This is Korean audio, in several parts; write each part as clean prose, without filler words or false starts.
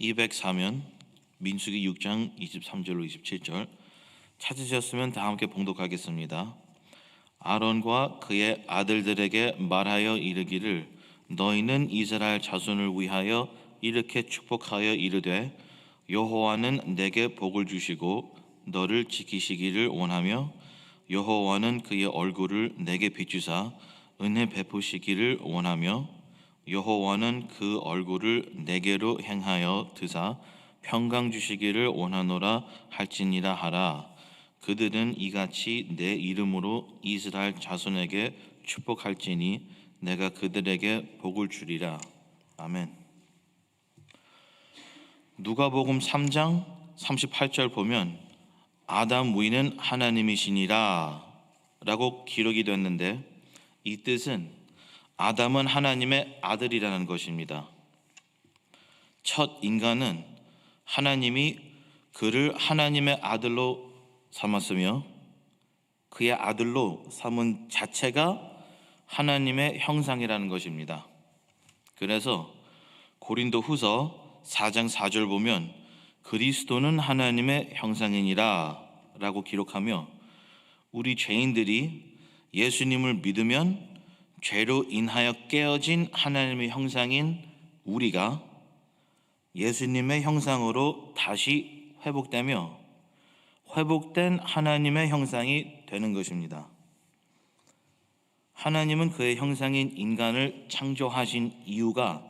204면 민수기 6장 23절로 27절 찾으셨으면 다 함께 봉독하겠습니다. 아론과 그의 아들들에게 말하여 이르기를 너희는 이스라엘 자손을 위하여 이렇게 축복하여 이르되 여호와는 내게 복을 주시고 너를 지키시기를 원하며 여호와는 그의 얼굴을 내게 비추사 은혜 베푸시기를 원하며 여호와는 그 얼굴을 내게로 행하여 드사 평강 주시기를 원하노라 할지니라 하라. 그들은 이같이 내 이름으로 이스라엘 자손에게 축복할지니 내가 그들에게 복을 주리라. 아멘. 누가복음 3장 38절 보면 아담 위는 하나님이시니라 라고 기록이 됐는데, 이 뜻은 아담은 하나님의 아들이라는 것입니다. 첫 인간은 하나님이 그를 하나님의 아들로 삼았으며 그의 아들로 삼은 자체가 하나님의 형상이라는 것입니다. 그래서 고린도후서 4장 4절 보면 그리스도는 하나님의 형상이니라 라고 기록하며, 우리 죄인들이 예수님을 믿으면 죄로 인하여 깨어진 하나님의 형상인 우리가 예수님의 형상으로 다시 회복되며 회복된 하나님의 형상이 되는 것입니다. 하나님은 그의 형상인 인간을 창조하신 이유가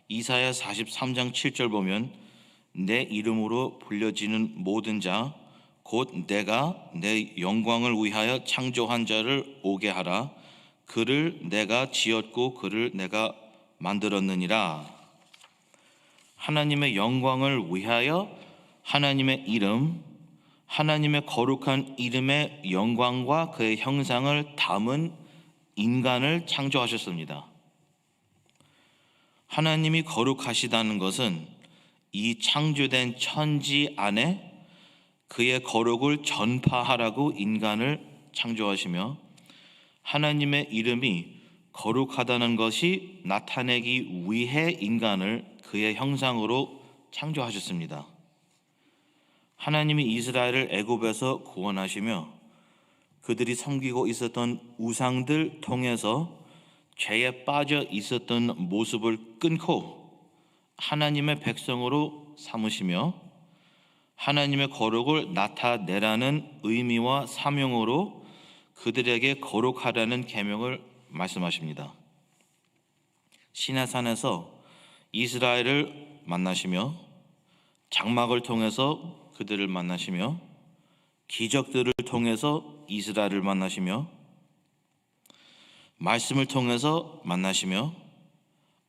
이사야 43장 7절 보면 내 이름으로 불려지는 모든 자 곧 내가 내 영광을 위하여 창조한 자를 오게 하라. 그를 내가 지었고 그를 내가 만들었느니라. 하나님의 영광을 위하여 하나님의 이름, 하나님의 거룩한 이름의 영광과 그의 형상을 담은 인간을 창조하셨습니다. 하나님이 거룩하시다는 것은 이 창조된 천지 안에 그의 거룩을 전파하라고 인간을 창조하시며, 하나님의 이름이 거룩하다는 것이 나타내기 위해 인간을 그의 형상으로 창조하셨습니다. 하나님이 이스라엘을 애굽에서 구원하시며 그들이 섬기고 있었던 우상들 통해서 죄에 빠져 있었던 모습을 끊고 하나님의 백성으로 삼으시며 하나님의 거룩을 나타내라는 의미와 사명으로 그들에게 거룩하라는 계명을 말씀하십니다. 시내산에서 이스라엘을 만나시며 장막을 통해서 그들을 만나시며 기적들을 통해서 이스라엘을 만나시며 말씀을 통해서 만나시며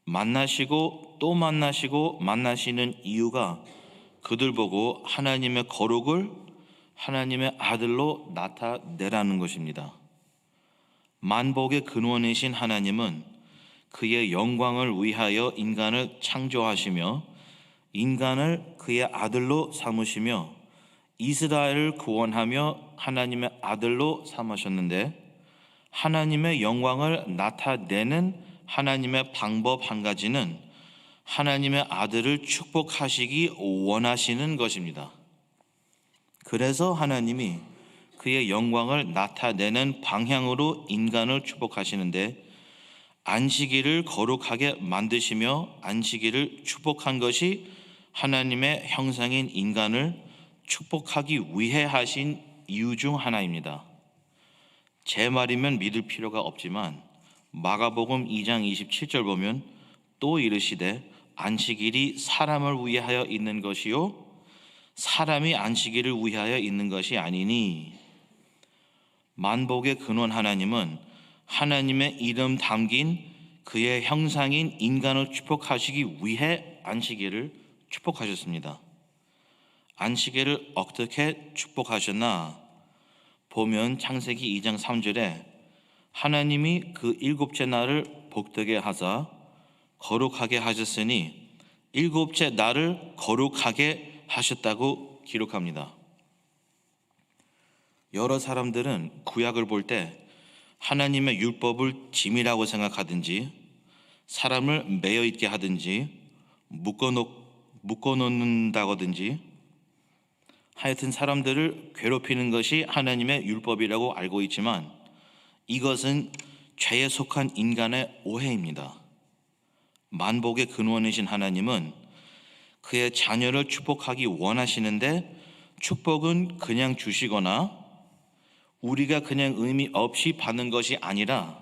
만나시고 또 만나시고 만나시는 이유가 그들 보고 하나님의 거룩을 하나님의 아들로 나타내라는 것입니다. 만복의 근원이신 하나님은 그의 영광을 위하여 인간을 창조하시며 인간을 그의 아들로 삼으시며 이스라엘을 구원하며 하나님의 아들로 삼으셨는데, 하나님의 영광을 나타내는 하나님의 방법 한 가지는 하나님의 아들을 축복하시기 원하시는 것입니다. 그래서 하나님이 그의 영광을 나타내는 방향으로 인간을 축복하시는데, 안식일을 거룩하게 만드시며 안식일을 축복한 것이 하나님의 형상인 인간을 축복하기 위해 하신 이유 중 하나입니다. 제 말이면 믿을 필요가 없지만 마가복음 2장 27절 보면 또 이르시되 안식일이 사람을 위하여 있는 것이요 사람이 안식일을 위하여 있는 것이 아니니. 만복의 근원 하나님은 하나님의 이름 담긴 그의 형상인 인간을 축복하시기 위해 안식일을 축복하셨습니다. 안식일을 어떻게 축복하셨나 보면 창세기 2장 3절에 하나님이 그 일곱째 날을 복되게 하사 거룩하게 하셨으니 일곱째 날을 거룩하게 하셨다고 기록합니다. 여러 사람들은 구약을 볼 때 하나님의 율법을 짐이라고 생각하든지 사람을 매여 있게 하든지 묶어놓는다든지 하여튼 사람들을 괴롭히는 것이 하나님의 율법이라고 알고 있지만 이것은 죄에 속한 인간의 오해입니다. 만복의 근원이신 하나님은 그의 자녀를 축복하기 원하시는데 축복은 그냥 주시거나 우리가 그냥 의미 없이 받는 것이 아니라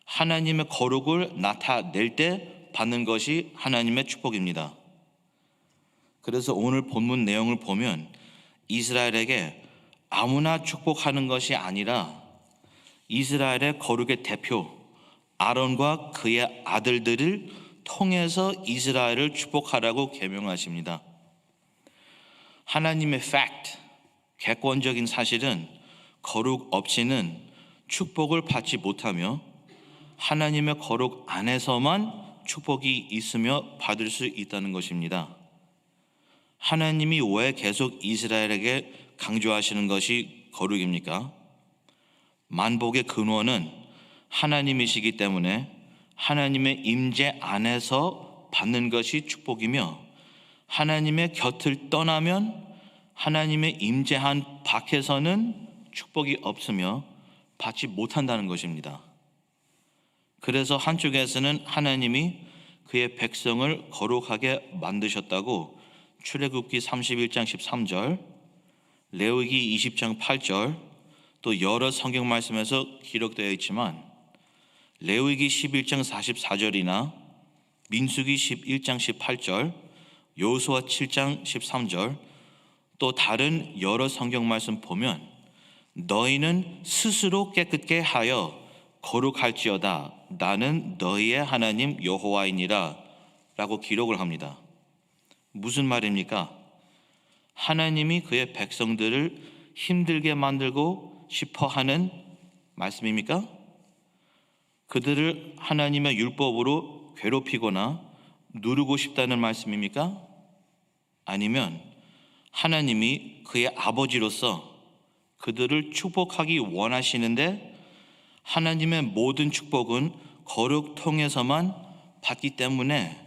하나님의 거룩을 나타낼 때 받는 것이 하나님의 축복입니다. 그래서 오늘 본문 내용을 보면 이스라엘에게 아무나 축복하는 것이 아니라 이스라엘의 거룩의 대표 아론과 그의 아들들을 통해서 이스라엘을 축복하라고 계명하십니다. 하나님의 fact, 객관적인 사실은 거룩 없이는 축복을 받지 못하며 하나님의 거룩 안에서만 축복이 있으며 받을 수 있다는 것입니다. 하나님이 왜 계속 이스라엘에게 강조하시는 것이 거룩입니까? 만복의 근원은 하나님이시기 때문에 하나님의 임재 안에서 받는 것이 축복이며 하나님의 곁을 떠나면 하나님의 임재한 밖에서는 축복이 없으며 받지 못한다는 것입니다. 그래서 한쪽에서는 하나님이 그의 백성을 거룩하게 만드셨다고 출애굽기 31장 13절, 레위기 20장 8절, 또 여러 성경 말씀에서 기록되어 있지만 레위기 11장 44절이나 민수기 11장 18절, 여호수아 7장 13절, 또 다른 여러 성경 말씀 보면 너희는 스스로 깨끗게 하여 거룩할지어다 나는 너희의 하나님 여호와이니라 라고 기록을 합니다. 무슨 말입니까? 하나님이 그의 백성들을 힘들게 만들고 싶어 하는 말씀입니까? 그들을 하나님의 율법으로 괴롭히거나 누르고 싶다는 말씀입니까? 아니면 하나님이 그의 아버지로서 그들을 축복하기 원하시는데 하나님의 모든 축복은 거룩 통해서만 받기 때문에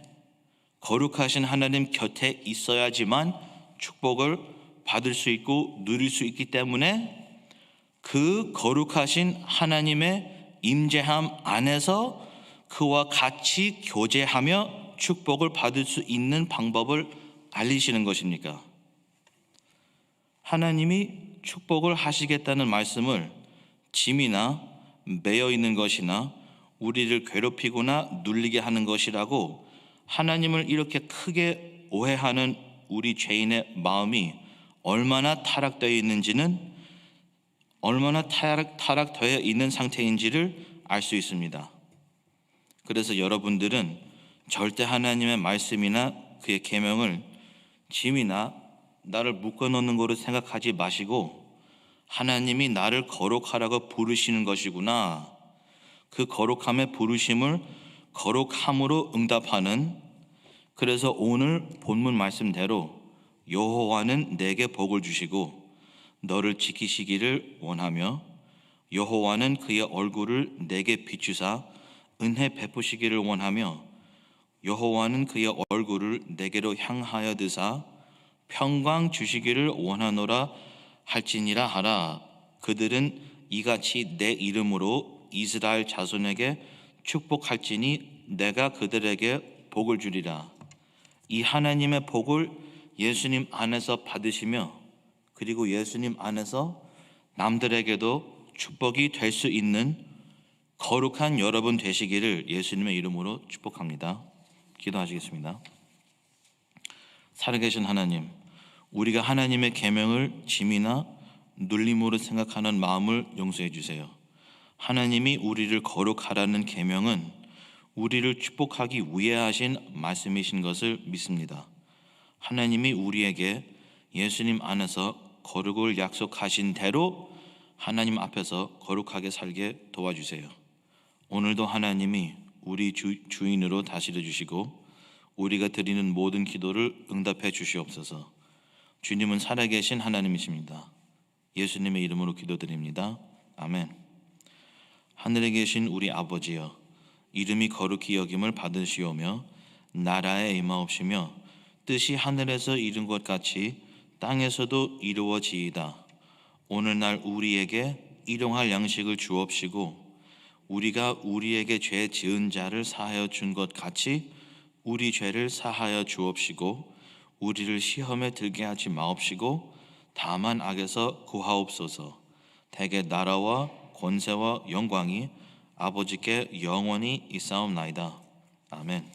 거룩하신 하나님 곁에 있어야지만 축복을 받을 수 있고 누릴 수 있기 때문에 그 거룩하신 하나님의 임재함 안에서 그와 같이 교제하며 축복을 받을 수 있는 방법을 알리시는 것입니까? 하나님이 축복을 하시겠다는 말씀을 짐이나 매여 있는 것이나 우리를 괴롭히거나 눌리게 하는 것이라고 하나님을 이렇게 크게 오해하는 우리 죄인의 마음이 얼마나 타락되어 있는지는 얼마나 타락되어 있는 상태인지를 알 수 있습니다. 그래서 여러분들은 절대 하나님의 말씀이나 그의 계명을 짐이나 나를 묶어놓는 거로 생각하지 마시고 하나님이 나를 거룩하라고 부르시는 것이구나. 그 거룩함의 부르심을 거룩함으로 응답하는, 그래서 오늘 본문 말씀대로 여호와는 내게 복을 주시고 너를 지키시기를 원하며 여호와는 그의 얼굴을 내게 비추사 은혜 베푸시기를 원하며 여호와는 그의 얼굴을 내게로 향하여 드사 평강 주시기를 원하노라 할지니라 하라. 그들은 이같이 내 이름으로 이스라엘 자손에게 축복할지니 내가 그들에게 복을 주리라. 이 하나님의 복을 예수님 안에서 받으시며 그리고 예수님 안에서 남들에게도 축복이 될 수 있는 거룩한 여러분 되시기를 예수님의 이름으로 축복합니다. 기도하시겠습니다. 살아계신 하나님, 우리가 하나님의 계명을 짐이나 눌림으로 생각하는 마음을 용서해 주세요. 하나님이 우리를 거룩하라는 계명은 우리를 축복하기 위해 하신 말씀이신 것을 믿습니다. 하나님이 우리에게 예수님 안에서 거룩을 약속하신 대로 하나님 앞에서 거룩하게 살게 도와주세요. 오늘도 하나님이 우리 주인으로 다스려 주시고 우리가 드리는 모든 기도를 응답해 주시옵소서. 주님은 살아계신 하나님이십니다. 예수님의 이름으로 기도드립니다. 아멘. 하늘에 계신 우리 아버지여, 이름이 거룩히 여김을 받으시오며 나라에 임하옵시며 뜻이 하늘에서 이룬 것 같이 땅에서도 이루어지이다. 오늘날 우리에게 일용할 양식을 주옵시고 우리가 우리에게 죄 지은 자를 사하여 준 것 같이 우리 죄를 사하여 주옵시고 우리를 시험에 들게 하지 마옵시고 다만 악에서 구하옵소서. 대개 나라와 권세와 영광이 아버지께 영원히 있사옵나이다. 아멘.